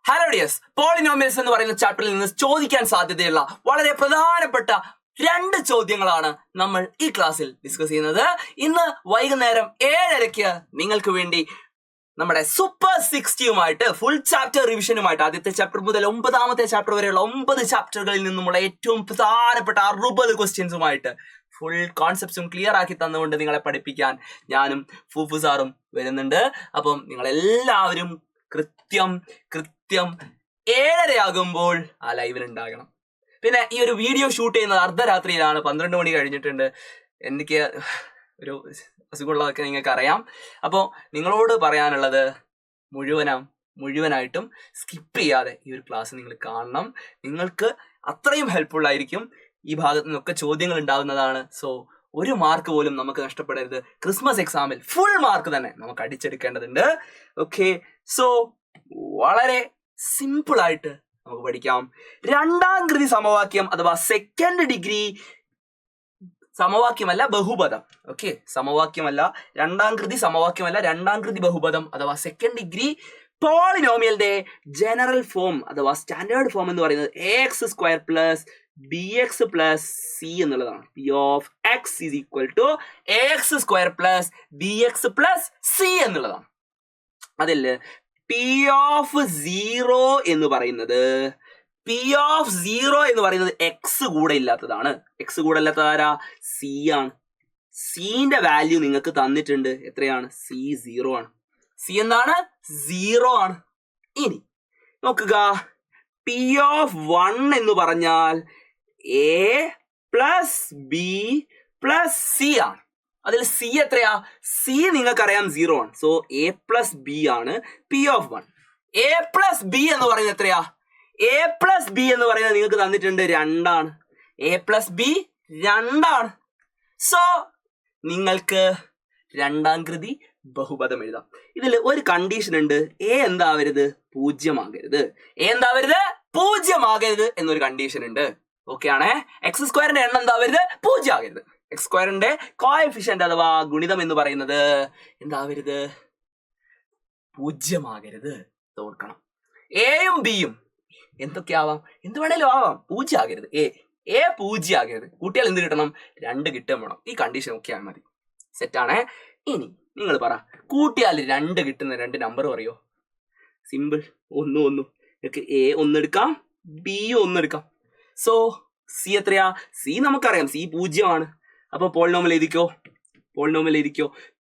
Hello dears, polynomials എന്ന് പറയുന്ന ചാപ്റ്ററിൽ നിന്ന് ചോദിക്കാൻ സാധ്യതയുള്ള വളരെ പ്രധാനപ്പെട്ട 2 ചോദ്യങ്ങളാണ് നമ്മൾ ഈ ക്ലാസ്സിൽ ഡിസ്കസ് ചെയ്യുന്നത്. ഇന്ന് വൈകുന്നേരം 7:30 നിങ്ങൾക്ക് വേണ്ടി നമ്മുടെ സൂപ്പർ 60യുമായിട്ട് ഫുൾ ചാപ്റ്റർ റിവിഷനുമായിട്ട് ആദ്യത്തെ ചാപ്റ്റർ മുതൽ 9ാമത്തെ ചാപ്റ്റർ വരെയുള്ള 9 ചാപ്റ്ററുകളിൽ നിന്നുമുള്ള ഏറ്റവും പ്രധാനപ്പെട്ട 60 ക്വസ്റ്റ്യൻസുമായിട്ട് ഫുൾ കോൺസെപ്റ്റ്സും ക്ലിയർ ആക്കി തന്നുകൊണ്ട് നിങ്ങളെ പഠിപ്പിക്കാൻ ഞാനും ഫൂഫു സാറും വരുന്നുണ്ട്. അപ്പം നിങ്ങളെല്ലാവരും കൃത്യം 7:30 ആകുമ്പോൾ ആ ലൈവിൽ ഉണ്ടാകണം. പിന്നെ ഈ ഒരു വീഡിയോ ഷൂട്ട് ചെയ്യുന്നത് അർദ്ധരാത്രിയിലാണ്, 12 മണി കഴിഞ്ഞിട്ടുണ്ട്. എനിക്ക് ഒരു അസുഖമുള്ളതൊക്കെ നിങ്ങൾക്ക് അറിയാം. അപ്പോൾ നിങ്ങളോട് പറയാനുള്ളത് മുഴുവനായിട്ടും സ്കിപ്പ് ചെയ്യാതെ ഈ ഒരു ക്ലാസ് നിങ്ങൾ കാണണം. നിങ്ങൾക്ക് അത്രയും ഹെൽപ്ഫുൾ ആയിരിക്കും. ഈ ഭാഗത്ത് നിന്നൊക്കെ ചോദ്യങ്ങൾ ഉണ്ടാകുന്നതാണ്. സോ 1 മാർക്ക് പോലും നമുക്ക് നഷ്ടപ്പെടരുത്. ക്രിസ്മസ് എക്സാമിൽ ഫുൾ മാർക്ക് തന്നെ നമുക്ക് അടിച്ചെടുക്കേണ്ടതുണ്ട്. ഓക്കെ, സോ വളരെ സിമ്പിൾ ആയിട്ട് നമുക്ക് പഠിക്കാം. 2ാം കൃതി സമവാക്യം അഥവാ സെക്കൻഡ് ഡിഗ്രി സമവാക്യമല്ല ബഹുപദം. ഓക്കെ, സമവാക്യമല്ല 2ാം കൃതി സമവാക്യമല്ല 2ാം കൃതി ബഹുപദം അഥവാ സെക്കൻഡ് ഡിഗ്രി പോളിനോമിയലിന്റെ ജനറൽ ഫോം അഥവാ സ്റ്റാൻഡേർഡ് ഫോം എന്ന് പറയുന്നത് ax² plus bx plus c എന്നുള്ളതാണ്. p of x is equal to ax² plus bx plus c എന്നുള്ളതാണ്. അതിൽ p ഓഫ് 0 എന്ന് പറയുന്നത് x കൂടെ ഇല്ലാത്തതാണ്. x കൂടെ ഇല്ലാത്തത് ആരാ? c ആണ്. cന്റെ വാല്യൂ നിങ്ങൾക്ക് തന്നിട്ടുണ്ട്. എത്രയാണ്? c 0 ആണ്. c എന്താണ്? 0 ആണ്. ഇനി നോക്കുക, p ഓഫ് 1 എന്ന് പറഞ്ഞാൽ a plus b plus c ആണ്. അതിൽ c എത്രയാ? c നിങ്ങൾക്കറിയാം 0 ആണ്. സോ a പ്ലസ് b ആണ് p of 1. a plus b എന്ന് പറയുന്നത് എത്രയാ? a പ്ലസ് b എന്ന് പറയുന്നത് നിങ്ങൾക്ക് തന്നിട്ടുണ്ട് 2 ആണ്. a പ്ലസ് b 2 ആണ്. സോ നിങ്ങൾക്ക് 2ാം കൃതി ബഹുപദം എഴുതാം. ഇതിൽ ഒരു കണ്ടീഷൻ ഉണ്ട്. a എന്താവരുത്? 0 ആകരുത്. a എന്താവരുത്? 0 ആകരുത് എന്നൊരു കണ്ടീഷൻ ഉണ്ട്. ഓക്കെ ആണേ. x² എണ്ണം എന്താവരുത്? 0 ആകരുത്. x² കോഎഫിഷ്യന്റ് അഥവാ ഗുണിതം എന്ന് പറയുന്നത് എന്താവരുത്? 0 ആകരുത്. ഓർക്കണം. എയും ബിയും എന്തൊക്കെയാവാം? എന്ത് വേണേലും ആവാം. 0 ആകരുത്. a 0 ആകരുത്. കൂട്ടിയാൽ എന്ത് കിട്ടണം? 2 കിട്ടാൻ വേണം. ഈ കണ്ടീഷൻ ഒക്കെ ആയാൽ മതി. സെറ്റാണേ. ഇനി നിങ്ങൾ പറ, കൂട്ടിയാൽ 2 കിട്ടുന്ന 2 നമ്പർ പറയോ? സിമ്പിൾ. 1 1. നിങ്ങൾക്ക് a 1 എടുക്കാം, b 1 എടുക്കാം. സോ c എത്രയാ? c നമുക്കറിയാം, c 0 ആണ്. അപ്പൊ പോളിനോമിയൽ എഴുതിക്കോ.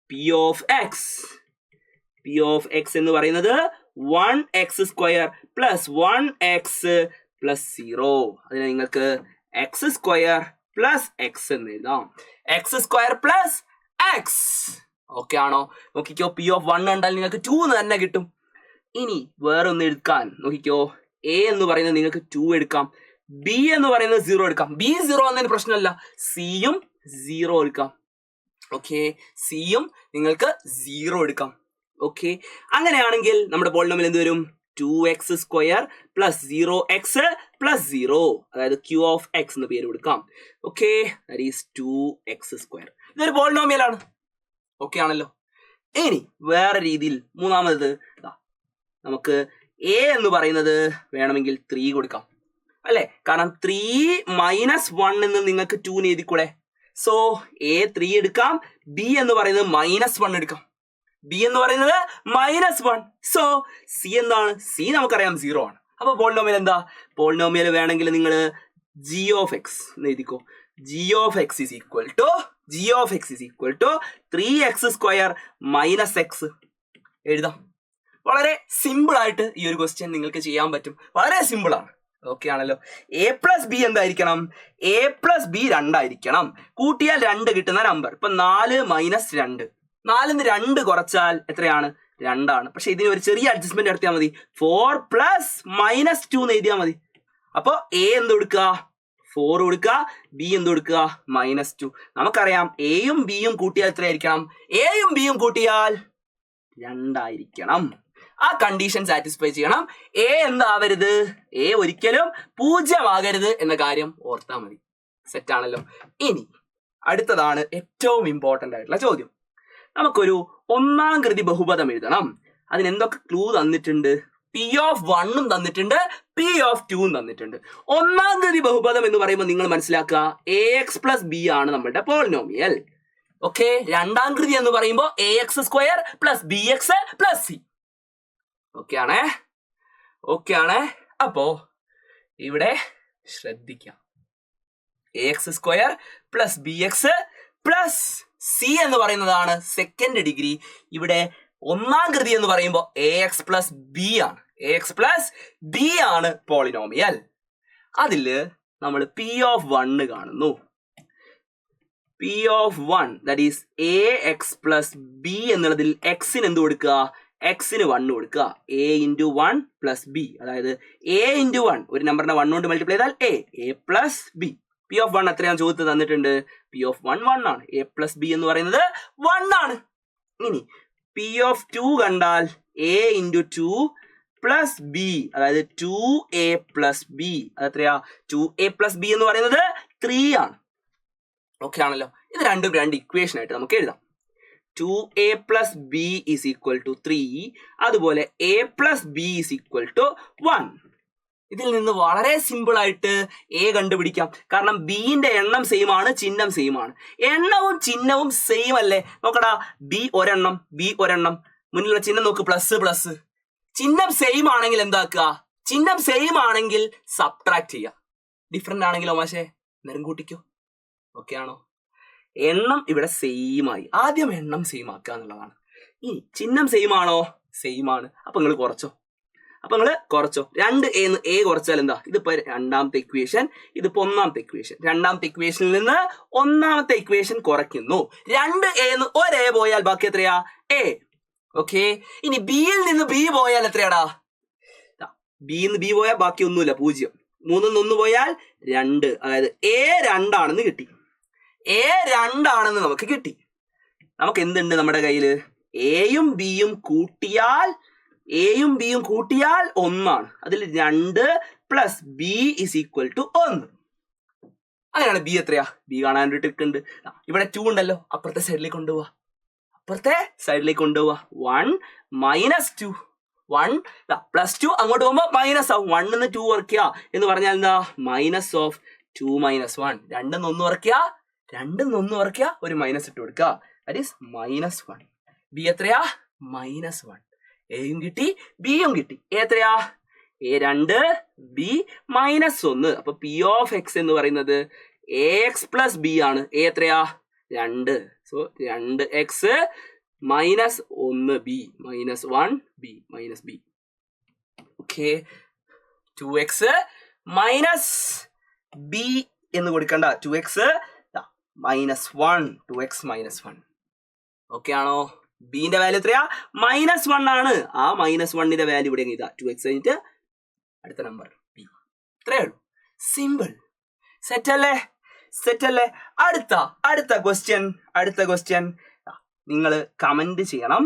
p ഓഫ് x എന്ന് പറയുന്നത് 1x² പ്ലസ് 1x പ്ലസ് 0. അതിനെ നിങ്ങൾക്ക് x² പ്ലസ് x എന്ന് എഴുതാം. x² plus x. ഓക്കെ ആണോ? നോക്കിക്കോ, p ഓഫ് 1 കണ്ടാൽ നിങ്ങൾക്ക് 2 തന്നെ കിട്ടും. ഇനി വേറെ ഒന്ന് എടുക്കാൻ നോക്കിക്കോ. a എന്ന് പറയുന്നത് നിങ്ങൾക്ക് 2 എടുക്കാം, b എന്ന് പറയുന്നത് 0 എടുക്കാം. b 0 എന്നതിന് പ്രശ്നമല്ല. c യും 0 എടുക്കാം. ഓക്കെ, c യും നിങ്ങൾക്ക് 0 എടുക്കാം. ഓക്കെ, അങ്ങനെയാണെങ്കിൽ നമ്മുടെ പോളിനോമിയൽ എന്ത് വരും? 2x² പ്ലസ് 0x പ്ലസ് 0, അതായത് q ഓഫ് x എന്ന് പേര് കൊടുക്കാം. Okay, that is 2x². ഇതൊരു പോളിനോമിയൽ ആണ്. ഓക്കെ ആണല്ലോ. ഇനി വേറെ രീതിയിൽ മൂന്നാമത് നമുക്ക് a എന്ന് പറയുന്നത് വേണമെങ്കിൽ 3 കൊടുക്കാം അല്ലെ? കാരണം 3 മൈനസ് 1 എന്ന് നിങ്ങൾക്ക് 2 എഴുതിക്കൂടെ? സോ a 3 എടുക്കാം, b എന്ന് പറയുന്നത് മൈനസ് 1 എടുക്കാം. b എന്ന് പറയുന്നത് മൈനസ് 1. സോ c എന്താണ്? c നമുക്കറിയാം 0 ആണ്. അപ്പൊ പോളിനോമിയൽ എന്താ? പോളിനോമിയൽ വേണമെങ്കിൽ നിങ്ങൾ g ഓഫ് x എന്ന് എഴുതിക്കോ. g of x is equal to 3x² minus x എഴുതാം. വളരെ സിമ്പിൾ ആയിട്ട് ഈ ഒരു ക്വസ്റ്റ്യൻ നിങ്ങൾക്ക് ചെയ്യാൻ പറ്റും. വളരെ സിമ്പിൾ ആണ്. ഓക്കെ ആണല്ലോ. a പ്ലസ് ബി എന്തായിരിക്കണം? a പ്ലസ് ബി 2 ആയിരിക്കണം. കൂട്ടിയാൽ 2 കിട്ടുന്ന നമ്പർ. ഇപ്പൊ 4 മൈനസ് 2, 4ന്ന് 2 കുറച്ചാൽ എത്രയാണ്? 2 ആണ്. പക്ഷെ ഇതിന് ഒരു ചെറിയ അഡ്ജസ്റ്റ്മെന്റ് നടത്തിയാൽ മതി. 4 പ്ലസ് മൈനസ് 2 എന്ന് എഴുതിയാൽ മതി. അപ്പൊ a എന്ത് കൊടുക്കുക? 4 കൊടുക്കുക, b എന്ത് കൊടുക്കുക? മൈനസ് 2. നമുക്കറിയാം a യും b യും കൂട്ടിയാൽ എത്രയായിരിക്കണം? a യും b യും കൂട്ടിയാൽ 2 ആയിരിക്കണം. ആ കണ്ടീഷൻ സാറ്റിസ്ഫൈ ചെയ്യണം. a എന്താവരുത്? a ഒരിക്കലും 0 ആകരുത് എന്ന കാര്യം ഓർത്താൽ മതി. സെറ്റ് ആണല്ലോ. ഇനി അടുത്തതാണ് ഏറ്റവും ഇമ്പോർട്ടന്റ് ആയിട്ടുള്ള ചോദ്യം. നമുക്കൊരു 1ാം കൃതി ബഹുപദം എഴുതണം. അതിന് എന്തൊക്കെ ക്ലൂ തന്നിട്ടുണ്ട്? പി ഓഫ് 1 തന്നിട്ടുണ്ട്, പി ഓഫ് 2 തന്നിട്ടുണ്ട്. ഒന്നാം കൃതി ബഹുപദം എന്ന് പറയുമ്പോൾ നിങ്ങൾ മനസ്സിലാക്കുക എ എക്സ് പ്ലസ് ബി ആണ് നമ്മുടെ പോളിനോമിയൽ. ഓക്കെ, രണ്ടാം കൃതി എന്ന് പറയുമ്പോൾ A X square plus b x plus C. Okay ആണേ. അപ്പോ ഇവിടെ ശ്രദ്ധിക്കാം, A X square plus b x plus c എന്ന് പറയുന്നതാണ് സെക്കൻഡ് ഡിഗ്രി. ഇവിടെ ഒന്നാം കൃതി എന്ന് പറയുമ്പോൾ എ എക്സ് പ്ലസ് ബി ആണ്, എ എക്സ് പ്ലസ് ബി ആണ് പോളിനോമിയൽ. അതില് നമ്മൾ പി ഓഫ് 1 കാണുന്നു. P of 1 that is A X plus B എന്നുള്ളതിൽ എക്സിന് എന്ത് കൊടുക്കുക, എക്സിന് 1 കൊടുക്കുക. എ ഇൻറ്റു 1 പ്ലസ് ബി, അതായത് എ ഇൻറ്റു 1 ഒരു നമ്പറിനെ 1 കൊണ്ട് മൾട്ടിപ്ലൈ ചെയ്താൽ A plus B. P of 1 എത്രയാണ് ചോദ്യത്തിൽ തന്നിട്ടുണ്ട്, പി ഓഫ് 1 ആണ്. എ പ്ലസ് ബി എന്ന് പറയുന്നത് 1 ആണ്. ഇനി പി ഓഫ് 2 കണ്ടാൽ എ ഇൻറ്റു 2 പ്ലസ് ബി, അതായത് 2a പ്ലസ് ബി. അതെത്രയാ, 2a പ്ലസ് ബി എന്ന് പറയുന്നത് 3 ആണ്. ഓക്കെ ആണല്ലോ. ഇത് രണ്ടും രണ്ട് ഇക്വേഷൻ ആയിട്ട് നമുക്ക് എഴുതാം. 2a plus b is equal to 3, അതുപോലെ a plus b is equal to 1. ഇതിൽ നിന്ന് വളരെ സിമ്പിൾ ആയിട്ട് എ കണ്ടുപിടിക്കാം. കാരണം ബിന്റെ എണ്ണം സെയിം ആണ്, ചിഹ്നം സെയിം ആണ്. എണ്ണവും ചിഹ്നവും സെയിം അല്ലേ? നോക്കടാ, ബി ഒരെണ്ണം, ബി ഒരെണ്ണം, മുന്നിലുള്ള ചിഹ്നം നോക്ക്, പ്ലസ് പ്ലസ്. ചിഹ്നം സെയിം ആണെങ്കിൽ എന്താക്കുക, ചിഹ്നം സെയിം ആണെങ്കിൽ സബ്ട്രാക്ട് ചെയ്യുക. ഡിഫറെന്റ് ആണെങ്കിലോ മാഷേ നേരം കൂട്ടിക്കോ. ഓക്കെ ആണോ? എണ്ണം ഇവിടെ സെയിം ആയി. ആദ്യം എണ്ണം സെയിം ആക്കുക എന്നുള്ളതാണ്. ഇനി ചിഹ്നം സെയിം ആണോ? സെയിം ആണ്. അപ്പൊ നിങ്ങൾ കുറച്ചോ. 2a എ കുറച്ചാൽ എന്താ, ഇതിപ്പോ രണ്ടാമത്തെ ഇക്വേഷൻ, ഇതിപ്പോ ഒന്നാമത്തെ ഇക്വേഷൻ. രണ്ടാമത്തെ ഇക്വേഷനിൽ നിന്ന് ഒന്നാമത്തെ ഇക്വേഷൻ കുറയ്ക്കുന്നു. 2a ഒരേ പോയാൽ ബാക്കി എത്രയാ, എ. ഓക്കെ, ഇനി ബിയിൽ നിന്ന് ബി പോയാൽ എത്രയാടാ, ബിയിൽ നിന്ന് ബി പോയാൽ ബാക്കി ഒന്നുമില്ല, 0. 3 1 പോയാൽ 2, അതായത് എ 2 ആണെന്ന് കിട്ടി. എ 2 ആണെന്ന് നമുക്ക് കിട്ടി. നമുക്ക് എന്തുണ്ട് നമ്മുടെ കയ്യില്, എയും ബിയും കൂട്ടിയാൽ 1 ആണ്. അതിൽ 2 plus b is equal to 1. അങ്ങനെയാണ് ബി എത്രയാ, ബി കാണാൻ ഒരു ട്രിക്ക് ഉണ്ട്. ഇവിടെ 2 ഉണ്ടല്ലോ, അപ്പുറത്തെ സൈഡിലേക്ക് കൊണ്ടുപോവാ. 1 മൈനസ് 2, 1 പ്ലസ് 2 അങ്ങോട്ട് പോകുമ്പോ മൈനസ് ആവും. 1 നിന്ന് 2 കുറയ്ക്കുക എന്ന് പറഞ്ഞാൽ എന്താ, മൈനസ് ഓഫ് 2 മൈനസ് 1. 2 നിന്ന് 1 കുറയ്ക്കുക, ഒരു മൈനസ് ഇട്ട് കൊടുക്കുക. That is minus 1. ബി എത്രയാ, മൈനസ് 1. എയും കിട്ടി, ബിയും കിട്ടി. എത്രയാ, എ 2, ബി മൈനസ് 1. അപ്പൊ പി ഓഫ് എക്സ് എന്ന് പറയുന്നത് എ എക്സ് പ്ലസ് ബി ആണ്. എ എത്രയാ, 2. So 2x minus 1 B, minus 1 B, minus B. Okay, 2x minus B എന്ന് കൊടുക്കണ്ട, 2x minus 1, 2x minus 1. Okay ആണോ? ബിന്റെ വാല്യൂ എത്രയാ, മൈനസ് 1 ആണ്. ആ മൈനസ് 1ന്റെ വാല്യൂ ഇവിടെ ഇതാ, 2x കഴിഞ്ഞിട്ട് അടുത്ത നമ്പർ ബി. ഇത്രയേ ഉള്ളൂ, സിമ്പിൾ. സെറ്റ് അല്ലേ? അടുത്ത ക്വസ്റ്റ്യൻ നിങ്ങൾ കമന്റ് ചെയ്യണം.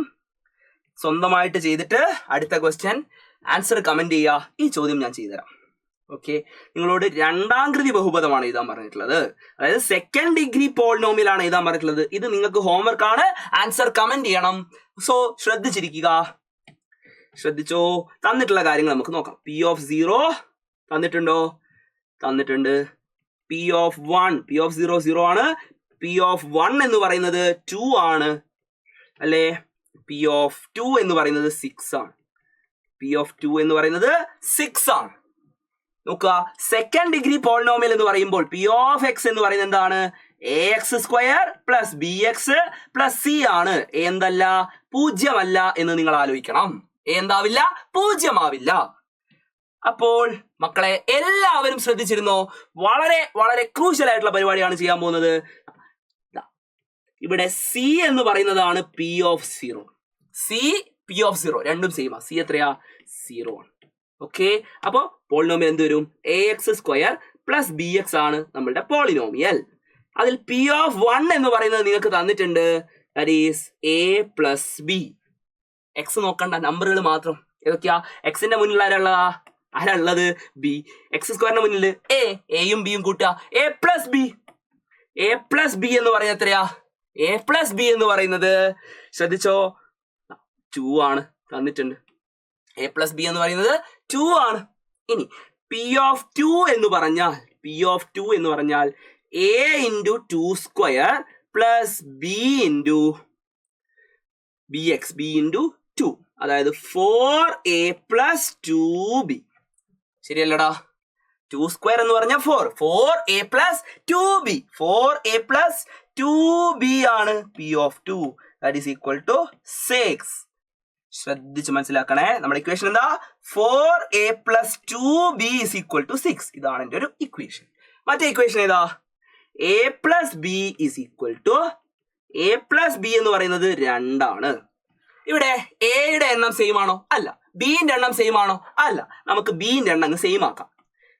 സ്വന്തമായിട്ട് ചെയ്തിട്ട് അടുത്ത ക്വസ്റ്റ്യൻ ആൻസർ കമന്റ് ചെയ്യുക. ഈ ചോദ്യം ഞാൻ ചെയ്തുതരാം. ഓക്കെ, നിങ്ങളോട് രണ്ടാം കൃതി ബഹുപദമാണ് എഴുതാൻ പറഞ്ഞിട്ടുള്ളത്, അതായത് സെക്കൻഡ് ഡിഗ്രി പോളിനോമിയൽ ആണ് എഴുതാൻ പറഞ്ഞിട്ടുള്ളത്. ഇത് നിങ്ങൾക്ക് ഹോംവർക്ക് ആണ്, ആൻസർ കമന്റ് ചെയ്യണം. സോ ശ്രദ്ധിച്ചോ. തന്നിട്ടുള്ള കാര്യങ്ങൾ നമുക്ക് നോക്കാം. P of 0 തന്നിട്ടുണ്ടോ? തന്നിട്ടുണ്ട്. പി ഓഫ് 0 0 ആണ്. പി ഓഫ് 1 എന്ന് പറയുന്നത് 2 ആണ് അല്ലേ? പി ഓഫ് 2 എന്ന് പറയുന്നത് 6 ആണ്. നോക്കുക, സെക്കൻഡ് ഡിഗ്രി പോളിനോമിയൽ എന്ന് പറയുമ്പോൾ പി ഓഫ് എക്സ് എന്ന് പറയുന്നത് എന്താണ്, A X square plus b x plus C ആണ്. എന്തല്ല, 0 അല്ല എന്ന് നിങ്ങൾ ആലോചിക്കണം. എന്താവില്ല, 0 ആവില്ല. അപ്പോൾ മക്കളെ എല്ലാവരും ശ്രദ്ധിച്ചിരുന്നോ? വളരെ വളരെ ക്രൂഷ്യൽ ആയിട്ടുള്ള പരിപാടിയാണ് ചെയ്യാൻ പോകുന്നത്. ഇവിടെ സി എന്ന് പറയുന്നതാണ് പി ഓഫ് 0. പി ഓഫ് 0 രണ്ടും സെയിം. സി എത്രയാ, 0 ആണ്. ഓക്കെ, അപ്പൊ പോളിനോമിയൽ എന്ത് വരും, A X square plus b X ആണ് നമ്മളുടെ പോളിനോമിയൽ. അതിൽ പി ഓഫ് 1 എന്ന് പറയുന്നത് നിങ്ങൾക്ക് തന്നിട്ടുണ്ട്, that is A plus b. X നോക്കണ്ട, നമ്പറുകൾ മാത്രം. ഏതൊക്കെയാ, എക്സിന്റെ മുന്നിൽ ആരാ ഉള്ളത്, ബി. എക്സ് സ്ക്വയറിന്റെ മുന്നിൽ എയും ബിയും കൂട്ടുക, എ പ്ലസ് ബി എന്ന് പറയുന്നത് എത്രയാ, എ പ്ലസ് ബി എന്ന് പറയുന്നത് ശ്രദ്ധിച്ചോ, 2 ആണ് തന്നിട്ടുണ്ട്. എ പ്ലസ് ബി എന്ന് പറയുന്നത് 2 ആണ്. ഇനി പി ഓഫ് 2 എന്ന് പറഞ്ഞാൽ A into 2 square plus B into B into 2, അതായത് 4a പ്ലസ് 2b. ശരിയല്ലടാ? 2 സ്ക്വയർ എന്ന് പറഞ്ഞാൽ 4a plus 2b, 4a plus 2b ആണ് p of 2. That is equal to 6. ശ്രദ്ധിച്ച് മനസ്സിലാക്കണേ. നമ്മുടെ ഇക്വേഷൻ എന്താ? 4a plus 2b is equal to 6. ഇതാണ് എൻ്റെ ഒരു ഇക്വേഷൻ. മറ്റേ ഇക്വേഷൻ ഏതാ? a plus b is equal to, a plus b എന്ന് പറയുന്നത് 2 ആണ്. ഇവിടെ എയുടെ എണ്ണം സെയിം ആണോ? അല്ല. ബിന്റെ എണ്ണം സെയിം ആണോ? അല്ല. നമുക്ക് ബിന്റെ എണ്ണം അങ്ങ് സെയിം ആക്കാം.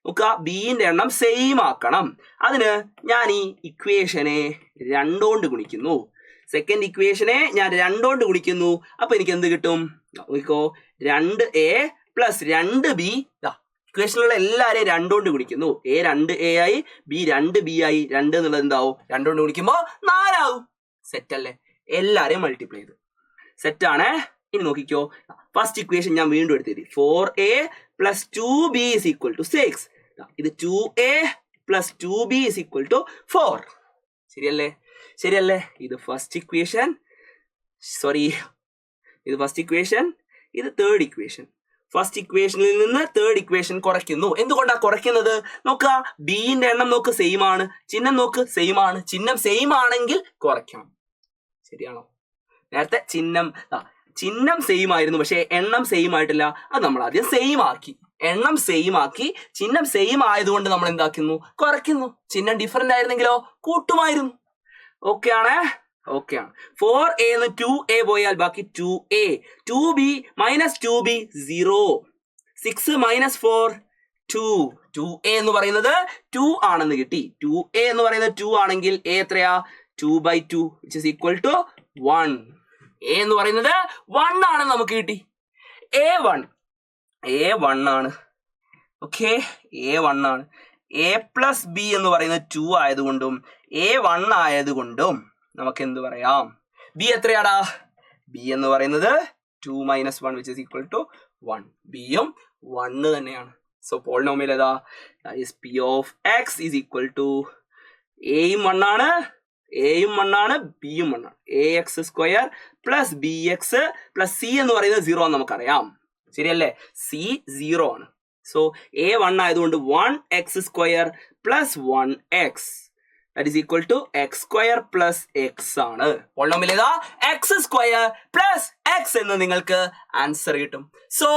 നോക്കുക, ബിന്റെ എണ്ണം സെയിം ആക്കണം. അതിന് ഞാൻ ഈ ഇക്വേഷനെ 2 കൊണ്ട് ഗുണിക്കുന്നു. സെക്കൻഡ് ഇക്വേഷനെ ഞാൻ 2 കൊണ്ട് ഗുണിക്കുന്നു. അപ്പൊ എനിക്ക് എന്ത് കിട്ടും? നോക്കിക്കോ, 2a പ്ലസ് 2b. ഇക്വേഷനിലുള്ള എല്ലാവരെയും 2 കൊണ്ട് ഗുണിക്കുന്നു. a 2a ആയി, b 2b ആയി. 2 എന്നുള്ളത് എന്താവും? 2 കൊണ്ട് ഗുണിക്കുമ്പോ 4 ആവും. സെറ്റ് അല്ലേ? എല്ലാരെയും മൾട്ടിപ്ലൈ ചെയ്തു. സെറ്റ് ആണ്. ഇനി നോക്കിക്കോ, ഫസ്റ്റ് ഇക്വേഷൻ ഞാൻ വീണ്ടും എടുത്തിട്ട് 4a plus 2b is equal to 6. ഇത് 2a plus 2b is equal to 4. ശരിയല്ലേ? ഇത് ഫസ്റ്റ് ഇക്വേഷൻ, ഇത് തേർഡ് ഇക്വേഷൻ. ഫസ്റ്റ് ഇക്വേഷനിൽ നിന്ന് തേർഡ് ഇക്വേഷൻ കുറയ്ക്കുന്നു. എന്തുകൊണ്ടാണ് കുറയ്ക്കുന്നത്? നോക്കുക, ബിന്റെ എണ്ണം നോക്ക് സെയിം ആണ്, ചിഹ്നം നോക്ക് സെയിം ആണ്. ചിഹ്നം സെയിം ആണെങ്കിൽ കുറയ്ക്കണം. ശരിയാണോ? നേരത്തെ ചിഹ്നം സെയിം ആയിരുന്നു, പക്ഷെ എണ്ണം സെയിം ആയിട്ടില്ല. അത് നമ്മൾ ആദ്യം സെയിം ആക്കി. എണ്ണം സെയിം ആക്കി, ചിഹ്നം സെയിം ആയതുകൊണ്ട് നമ്മൾ എന്താക്കുന്നു? കുറയ്ക്കുന്നു. ചിഹ്നം ഡിഫറെന്റ് ആയിരുന്നെങ്കിലോ കൂട്ടുമായിരുന്നു. ഓക്കെ ആണ്. 4a എന്ന് 2a പോയാൽ ബാക്കി 2a, 2b minus 2b 0, 6 minus 4 2. 2a എന്ന് പറയുന്നത് 2 ആണെന്ന് കിട്ടി. 2a എന്ന് പറയുന്നത് 2 ആണെങ്കിൽ a എത്രയാ? 2/2 which is equal to 1. a എന്ന് പറയുന്നത് 1 ആണെന്ന് നമുക്ക് കിട്ടി. a1 ആണ്. ഓക്കെ, a1 ആണ്. a പ്ലസ് ബി എന്ന് പറയുന്നത് 2 ആയതുകൊണ്ടും a1 ആയതുകൊണ്ടും നമുക്ക് എന്ത് പറയാം? ബി എത്രയാടാ? ബി എന്ന് പറയുന്നത് 2 minus 1 which is equal to 1. ബിയും 1 തന്നെയാണ്. സോ പോളിനോമിയൽ ഏതാ? That is p of x is equal to എയും 1 ആണ്, ബിയും 1 ആണ്. ax square plus b x plus c എന്ന് പറയുന്നത് 0 എന്ന് നമുക്കറിയാം. ശരിയല്ലേ? സി 0 ആണ്. സോ a1 ആയതുകൊണ്ട് 1x square plus 1x that is equal to x square plus x ആണ്. പോളിനോമിയൽ ഏതാ? x സ്ക്വയർ പ്ലസ് x എന്ന് നിങ്ങൾക്ക് ആൻസർ കിട്ടും. സോ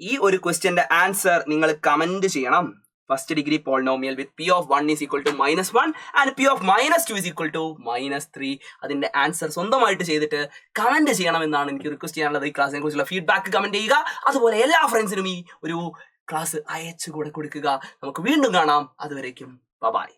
ഈ ഒരു ക്വസ്റ്റ്യന്റെ ആൻസർ നിങ്ങൾ കമന്റ് ചെയ്യണം. First degree polynomial with p of 1 is equal to -1 and p of -2 is equal to -3. അതിന്റെ ആൻസർ സ്വന്തമായിട്ട് ചെയ്തിട്ട് കമന്റ് ചെയ്യണം എന്നാണ് എനിക്ക് റിക്വസ്റ്റ് ചെയ്യാനുള്ളത്. ഈ ക്ലാസ്സിനെ കുറിച്ചുള്ള ഫീഡ്ബാക്ക് കമന്റ് ചെയ്യുക. അതുപോലെ എല്ലാ ഫ്രണ്ട്സിനും ഈ ഒരു ക്ലാസ് അയച്ചു കൂടെ കൊടുക്കുക. നമുക്ക് വീണ്ടും കാണാം. അതുവരേക്കും ബൈ.